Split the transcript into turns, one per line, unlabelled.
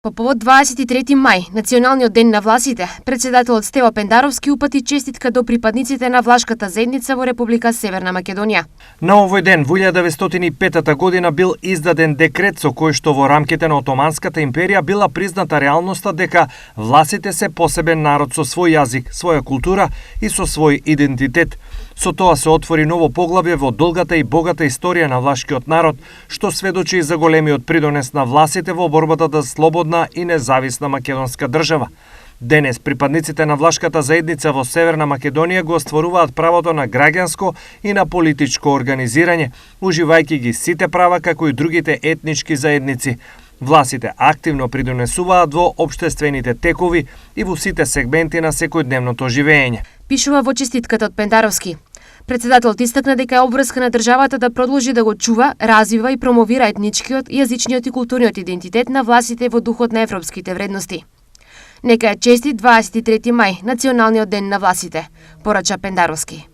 По повод 23 мај, Националниот ден на власите, председателот Стево Пендаровски упати честитка до припадниците на влашката заедница во Република Северна Македонија.
На овој ден во 1905 година бил издаден декрет со кој што во рамките на Отоманската империја била призната реалноста дека власите се посебен народ со свој јазик, своја култура и со свој идентитет. Со тоа се отвори ново поглавје во долгата и богата историја на влашкиот народ, што сведочи за големиот придонес на власите во борбата за слободна и независна македонска држава. Денес припадниците на влашката заедница во Северна Македонија го остваруваат правото на граѓанско и на политичко организирање, уживајќи ги сите права како и другите етнички заедници. Власите активно придонесуваат во општествените текови и во сите сегменти на секојдневното живење.
Пишува во честитката од Пендаровски. Председателот истакна дека е обврска на државата да продолжи да го чува, развива и промовира етничкиот, јазичниот и културниот идентитет на власите во духот на европските вредности. Нека е честит 23 мај, Националниот ден на власите, порача Пендаровски.